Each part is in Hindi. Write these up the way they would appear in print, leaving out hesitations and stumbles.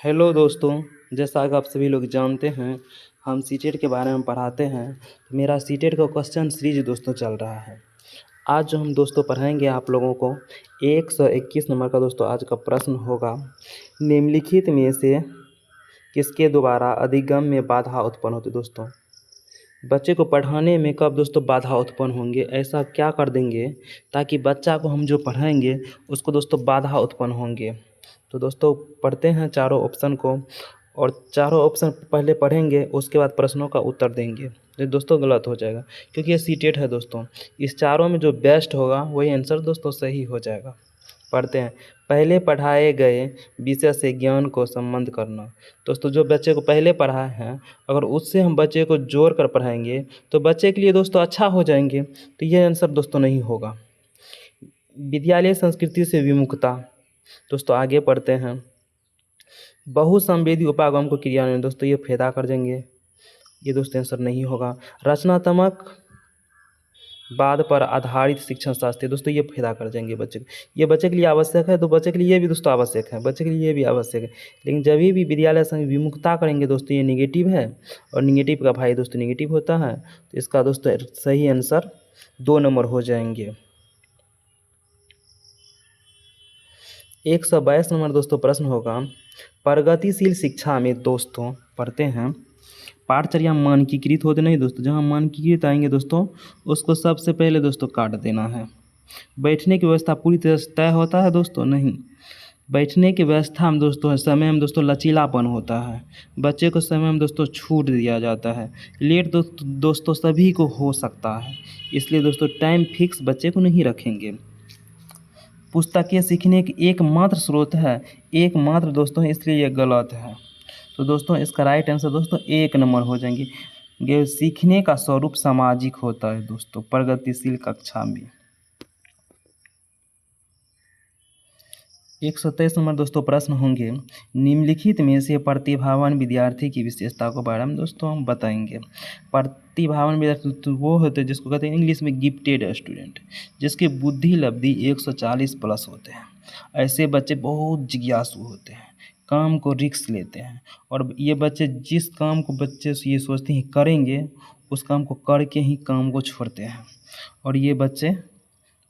हेलो दोस्तों। जैसा कि आप सभी लोग जानते हैं, हम सीटेट के बारे में पढ़ाते हैं। मेरा सीटेट का क्वेश्चन सीरीज दोस्तों चल रहा है। आज जो हम दोस्तों पढ़ाएंगे आप लोगों को 121 नंबर का दोस्तों आज का प्रश्न होगा। निम्नलिखित में से किसके द्वारा अधिगम में बाधा उत्पन्न होती है। दोस्तों बच्चे को पढ़ाने में कब दोस्तों बाधा उत्पन्न होंगे, ऐसा क्या कर देंगे ताकि बच्चा को हम जो पढ़ाएंगे उसको दोस्तों बाधा उत्पन्न होंगे। तो दोस्तों पढ़ते हैं चारों ऑप्शन को, और चारों ऑप्शन पहले पढ़ेंगे, उसके बाद प्रश्नों का उत्तर देंगे। ये दोस्तों गलत हो जाएगा क्योंकि ये सीटेट है दोस्तों। इस चारों में जो बेस्ट होगा वही आंसर दोस्तों सही हो जाएगा। पढ़ते हैं। पहले पढ़ाए गए विषय से ज्ञान को संबंध करना। दोस्तों जो बच्चे को पहले पढ़ाए हैं, अगर उससे हम बच्चे को जोड़ कर पढ़ाएंगे तो बच्चे के लिए दोस्तों अच्छा हो जाएंगे। तो ये आंसर दोस्तों नहीं होगा। विद्यालय संस्कृति से विमुखता। दोस्तों आगे पढ़ते हैं। बहुसंवेदी उपागम को क्रियान्वयन। दोस्तों ये फायदा कर देंगे, ये दोस्तों आंसर नहीं होगा। रचनात्मक बाद पर आधारित शिक्षण शास्त्र। दोस्तों ये फायदा कर जाएंगे बच्चे को, ये बच्चे के लिए आवश्यक है, तो बच्चे के लिए भी दोस्तों आवश्यक है, बच्चे के लिए ये भी आवश्यक है। लेकिन जब भी विद्यालय संग विमुखता करेंगे दोस्तों ये निगेटिव है, और निगेटिव का भाई दोस्तों निगेटिव होता है। तो इसका दोस्तों सही आंसर 2 नंबर हो जाएंगे। 122 नंबर दोस्तों प्रश्न होगा। प्रगतिशील शिक्षा में दोस्तों पढ़ते हैं। पाठचर्या मानकीकृत होते नहीं दोस्तों, जहाँ मानकीकृत आएंगे दोस्तों उसको सबसे पहले दोस्तों काट देना है। बैठने की व्यवस्था पूरी तरह से तय होता है दोस्तों, नहीं। बैठने की व्यवस्था में दोस्तों समय में दोस्तों लचीलापन होता है। बच्चे को समय में दोस्तों छूट दिया जाता है। लेट दोस्तों सभी को हो सकता है, इसलिए दोस्तों टाइम फिक्स बच्चे को नहीं रखेंगे। पुस्तकें सीखने की एकमात्र स्रोत है, एकमात्र दोस्तों, इसलिए ये गलत है। तो दोस्तों इसका राइट आंसर दोस्तों 1 नंबर हो जाएंगे। ये सीखने का स्वरूप सामाजिक होता है दोस्तों प्रगतिशील कक्षा में। 123 नंबर दोस्तों प्रश्न होंगे। निम्नलिखित में से प्रतिभावान विद्यार्थी की विशेषता को बारे में दोस्तों हम बताएंगे। प्रतिभावान विद्यार्थी तो वो होते हैं जिसको कहते हैं इंग्लिश में गिफ्टेड स्टूडेंट, जिसकी बुद्धि लब्धि 140 प्लस होते हैं। ऐसे बच्चे बहुत जिज्ञासु होते हैं, काम को रिस्क लेते हैं, और ये बच्चे जिस काम को बच्चे ये सोचते हैं करेंगे उस काम को करके ही काम को छोड़ते हैं। और ये बच्चे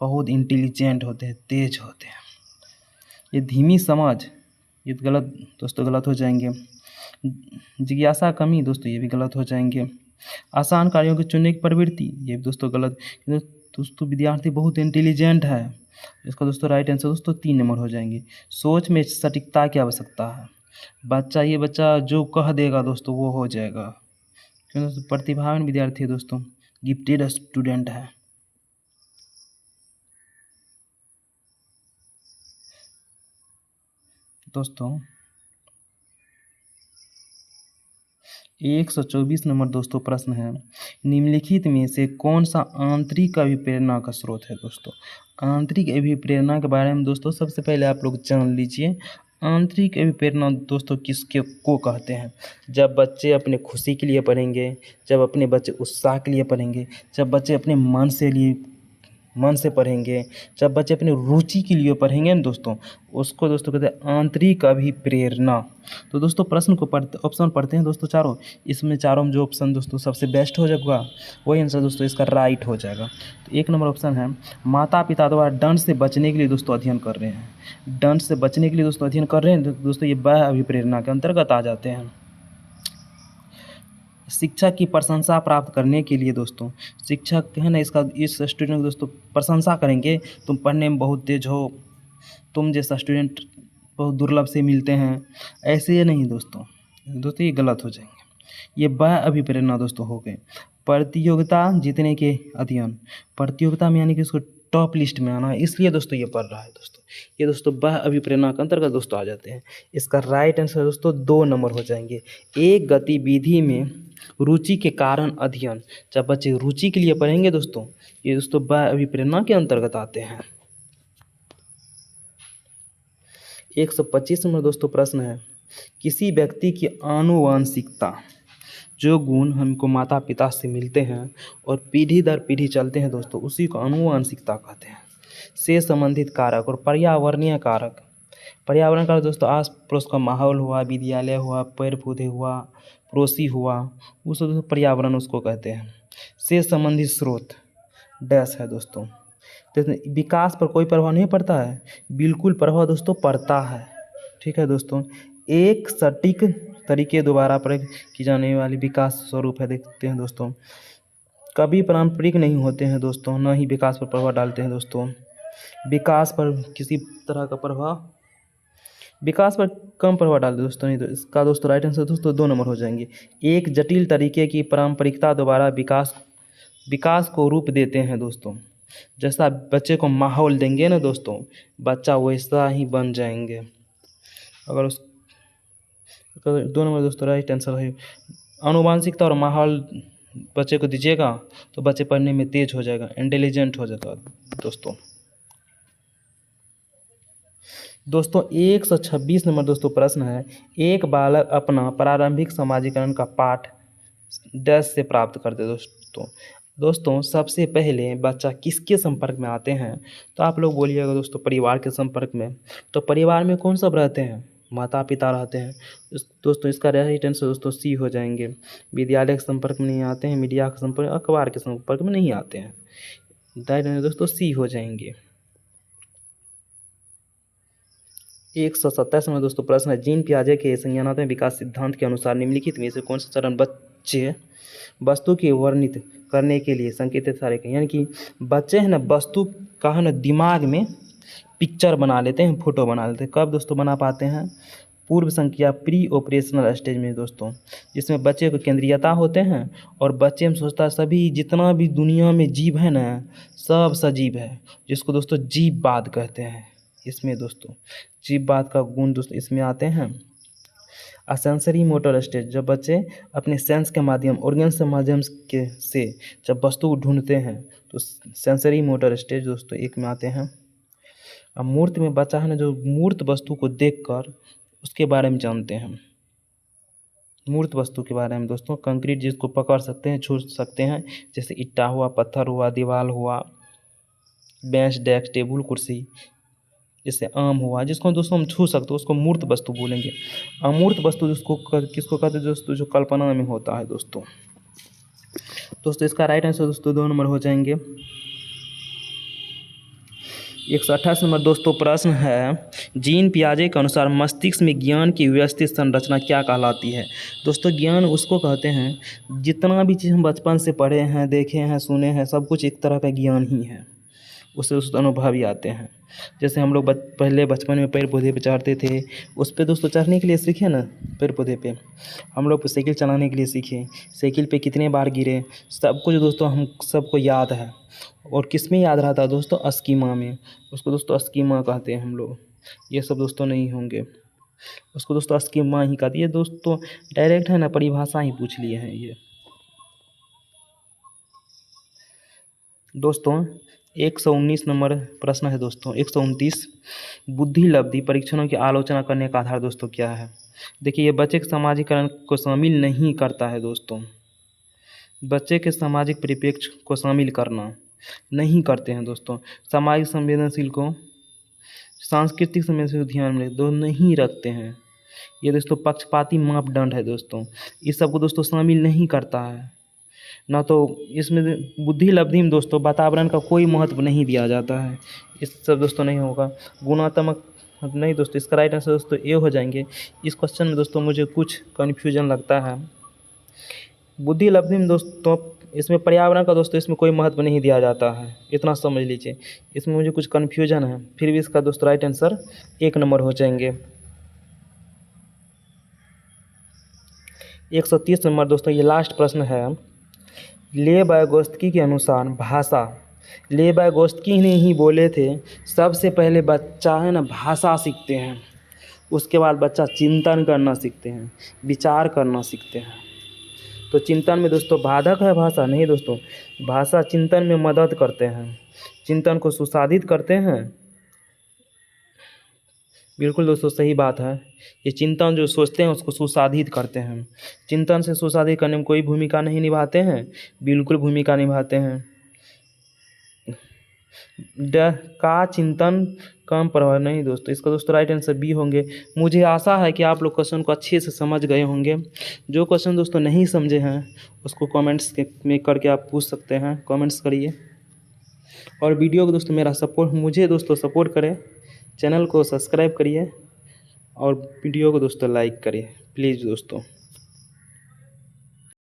बहुत इंटेलिजेंट होते हैं, तेज होते हैं। ये धीमी समझ, ये गलत दोस्तों, गलत हो जाएंगे। जिज्ञासा कमी दोस्तों ये भी गलत हो जाएंगे। आसान कार्यों को चुनने की प्रवृत्ति, ये भी दोस्तों गलत। दोस्तों विद्यार्थी बहुत इंटेलिजेंट है, इसका दोस्तों राइट आंसर दोस्तों 3 नंबर हो जाएंगे। सोच में सटीकता की आवश्यकता है। ये बच्चा जो कह देगा दोस्तों वो हो जाएगा, क्योंकि दोस्तों प्रतिभावान विद्यार्थी है दोस्तों, गिफ्टेड स्टूडेंट है। दोस्तों 124 नंबर दोस्तों प्रश्न है। निम्नलिखित में से कौन सा आंतरिक अभिप्रेरणा का स्रोत है। दोस्तों आंतरिक अभिप्रेरणा के बारे में दोस्तों सबसे पहले आप लोग जान लीजिए। आंतरिक अभिप्रेरणा दोस्तों किसके को कहते हैं। जब बच्चे अपने खुशी के लिए पढ़ेंगे, जब अपने बच्चे उत्साह के लिए पढ़ेंगे, जब बच्चे अपने मन से पढ़ेंगे, जब बच्चे अपनी रुचि के लिए पढ़ेंगे ना दोस्तों, उसको दोस्तों कहते हैं आंतरिक अभिप्रेरणा। तो दोस्तों प्रश्न को ऑप्शन पढ़ते हैं दोस्तों चारों। इसमें चारों में जो ऑप्शन दोस्तों सबसे बेस्ट हो जाएगा वही आंसर दोस्तों इसका राइट हो जाएगा। तो 1 नंबर ऑप्शन है, माता पिता द्वारा दंड से बचने के लिए दोस्तों अध्ययन कर रहे हैं। दंड से बचने के लिए दोस्तों अध्ययन कर रहे हैं दोस्तों, ये बाह्य अभिप्रेरणा के अंतर्गत आ जाते हैं। शिक्षक की प्रशंसा प्राप्त करने के लिए दोस्तों, शिक्षक है ना इसका इस स्टूडेंट को दोस्तों प्रशंसा करेंगे, तुम पढ़ने में बहुत तेज हो, तुम जैसा स्टूडेंट बहुत दुर्लभ से मिलते हैं, ऐसे ये नहीं दोस्तों। दोस्तों ये गलत हो जाएंगे, ये बाह्य अभिप्रेरणा दोस्तों हो गए। प्रतियोगिता जीतने के अध्ययन, प्रतियोगिता में यानी कि इसको टॉप लिस्ट में आना, इसलिए दोस्तों ये पढ़ रहा है दोस्तों। ये दोस्तों बाह्य अभिप्रेरणा के अंतर्गत दोस्तों आ जाते हैं। इसका राइट आंसर दोस्तों 2 नंबर हो जाएंगे। एक गतिविधि में रुचि के कारण अध्ययन, जब बच्चे रुचि के लिए पढ़ेंगे दोस्तों, ये दोस्तों बाह्य अभिप्रेरणा के अंतर्गत आते हैं। 125 नंबर दोस्तों प्रश्न है। किसी व्यक्ति की आनुवंशिकता, जो गुण हमको माता पिता से मिलते हैं और पीढ़ी दर पीढ़ी चलते हैं दोस्तों, उसी को आनुवंशिकता कहते हैं। से संबंधित कारक और पर्यावरणीय कारक, पर्यावरण का दोस्तों आस पड़ोस का माहौल हुआ, विद्यालय हुआ, पेड़ पौधे हुआ, पड़ोसी हुआ, वो सब दोस्तों पर्यावरण उसको कहते हैं। से संबंधित स्रोत डैश है दोस्तों। तो विकास पर कोई प्रभाव नहीं पड़ता है, बिल्कुल प्रभाव दोस्तों पड़ता है। ठीक है दोस्तों, एक सटीक तरीके द्वारा प्रयोग की जाने वाली विकास स्वरूप है। देखते हैं दोस्तों, कभी पारंपरिक नहीं होते हैं दोस्तों, न ही विकास पर प्रभाव डालते हैं दोस्तों। विकास पर किसी तरह का प्रभाव, विकास पर कम प्रभाव डालते दोस्तों, नहीं तो इसका दोस्तों राइट आंसर दोस्तों 2 नंबर हो जाएंगे। एक जटिल तरीके की पारंपरिकता द्वारा विकास को रूप देते हैं दोस्तों। जैसा बच्चे को माहौल देंगे ना दोस्तों, बच्चा वैसा ही बन जाएंगे। अगर 2 नंबर दोस्तों राइट आंसर है। आनुवंशिकता और माहौल बच्चे को दीजिएगा तो बच्चे पढ़ने में तेज हो जाएगा, इंटेलिजेंट हो जाता दोस्तों। 126 नंबर दोस्तों प्रश्न है, एक बालक अपना प्रारंभिक समाजीकरण का पाठ डैश से प्राप्त करते दोस्तों सबसे पहले बच्चा किसके संपर्क में आते हैं? तो आप लोग बोलिएगा दोस्तों परिवार के संपर्क में। तो परिवार में कौन सब रहते हैं? माता पिता रहते हैं दोस्तों। इसका राइट आंसर दोस्तों सी हो जाएंगे। विद्यालय के संपर्क में नहीं आते हैं, मीडिया के संपर्क, अखबार के संपर्क में नहीं आते हैं। राइट आंसर दोस्तों सी हो जाएंगे। 127 में दोस्तों प्रश्न है, जीन पियाजे के संज्ञानात्मक विकास सिद्धांत के अनुसार निम्नलिखित में से कौन सा चरण बच्चे वस्तु की वर्णित करने के लिए संकेतित सारे के, यानी कि बच्चे हैं ना वस्तु का है ना दिमाग में पिक्चर बना लेते हैं, फोटो बना लेते हैं। कब दोस्तों बना पाते हैं? पूर्व संक्रिया प्री ऑपरेशनल स्टेज में दोस्तों, जिसमें बच्चे को केंद्रीयता होते हैं और बच्चे में सोचता है सभी जितना भी दुनिया में जीव है ना सब सजीव है, जिसको दोस्तों जीववाद कहते हैं। इसमें दोस्तों जीववाद का गुण दोस्तों इसमें आते हैं। सेंसरी मोटर स्टेज, जब बच्चे अपने सेंस के माध्यम ऑर्गन्स के माध्यम के से जब वस्तु को ढूंढते हैं तो सेंसरी मोटर स्टेज दोस्तों एक में आते हैं। अब मूर्त में बच्चा है ना जो मूर्त वस्तु को देखकर उसके बारे में जानते हैं। मूर्त वस्तु के बारे में दोस्तों, कंक्रीट जिसको पकड़ सकते हैं, छू सकते हैं, जैसे ईंटा हुआ, पत्थर हुआ, दीवार हुआ, बेंच डेस्क टेबल कुर्सी, जैसे आम हुआ, जिसको दोस्तों हम छू सकते हैं उसको मूर्त वस्तु बोलेंगे। अमूर्त वस्तु जिसको किसको कहते हैं दोस्तों? जो कल्पना में होता है दोस्तों। इसका राइट आंसर दोस्तों 2 नंबर हो जाएंगे। 128 नंबर दोस्तों प्रश्न है, जीन पियाजे के अनुसार मस्तिष्क में ज्ञान की व्यवस्थित संरचना क्या कहलाती है? दोस्तों ज्ञान उसको कहते हैं जितना भी चीज़ हम बचपन से पढ़े हैं, देखे हैं, सुने हैं, सब कुछ एक तरह का ज्ञान ही है, उससे उस अनुभव ही आते हैं। जैसे हम लोग पहले बचपन में पेड़ पौधे पे चढ़ते थे, उस पे दोस्तों चढ़ने के लिए सीखे ना, पेड़ पौधे पे हम लोग साइकिल चलाने के लिए सीखे, साइकिल पे कितने बार गिरे, सब कुछ दोस्तों हम सबको याद है। और किस में याद रहता है दोस्तों? स्कीमा में, उसको दोस्तों स्कीमा कहते हैं हम लोग। ये सब दोस्तों नहीं होंगे, उसको दोस्तों स्कीमा ही कहती है दोस्तों। डायरेक्ट है ना परिभाषा ही पूछ लिए हैं ये दोस्तों। 119 नंबर प्रश्न है दोस्तों। 129, बुद्धि लब्धि परीक्षणों की आलोचना करने का आधार दोस्तों क्या है? देखिए ये बच्चे के सामाजिकरण को शामिल नहीं करता है दोस्तों। बच्चे के सामाजिक परिप्रेक्ष्य को शामिल करना नहीं करते हैं दोस्तों। सामाजिक संवेदनशील को सांस्कृतिक संवेदनशील ध्यान में दो नहीं रखते हैं। ये दोस्तों पक्षपाती मापदंड है दोस्तों, इस सब को दोस्तों शामिल नहीं करता है ना। तो इसमें बुद्धि लब्धि में दोस्तों वातावरण का कोई महत्व नहीं दिया जाता है, इस सब दोस्तों नहीं होगा। गुणात्मक नहीं दोस्तों, इसका राइट आंसर दोस्तों ए हो जाएंगे। इस क्वेश्चन में दोस्तों मुझे कुछ कन्फ्यूजन लगता है। बुद्धि लब्धि में दोस्तों इसमें पर्यावरण का दोस्तों इसमें कोई महत्व नहीं दिया जाता है, इतना समझ लीजिए। इसमें मुझे कुछ कन्फ्यूजन है, फिर भी इसका दोस्तों राइट आंसर 1 नंबर हो जाएंगे। 130 नंबर दोस्तों ये लास्ट प्रश्न है। लेव वाइगोत्स्की के अनुसार भाषा, लेव वाइगोत्स्की ने ही बोले थे सबसे पहले बच्चा है ना भाषा सीखते हैं, उसके बाद बच्चा चिंतन करना सीखते हैं, विचार करना सीखते हैं। तो चिंतन में दोस्तों बाधक है भाषा? नहीं दोस्तों, भाषा चिंतन में मदद करते हैं, चिंतन को सुसाधित करते हैं। बिल्कुल दोस्तों सही बात है, ये चिंतन जो सोचते हैं उसको सुसाधित करते हैं। चिंतन से सुसाधित करने में कोई भूमिका नहीं निभाते हैं, बिल्कुल भूमिका निभाते हैं। का चिंतन कम प्रभाव नहीं दोस्तों, इसका दोस्तों राइट आंसर बी होंगे। मुझे आशा है कि आप लोग क्वेश्चन को अच्छे से समझ गए होंगे। जो क्वेश्चन दोस्तों नहीं समझे हैं उसको कमेंट्स में करके आप पूछ सकते हैं, कमेंट्स करिए। और वीडियो को दोस्तों मेरा सपोर्ट, मुझे दोस्तों सपोर्ट करें, चैनल को सब्सक्राइब करिए और वीडियो को दोस्तों लाइक करिए प्लीज़ दोस्तों।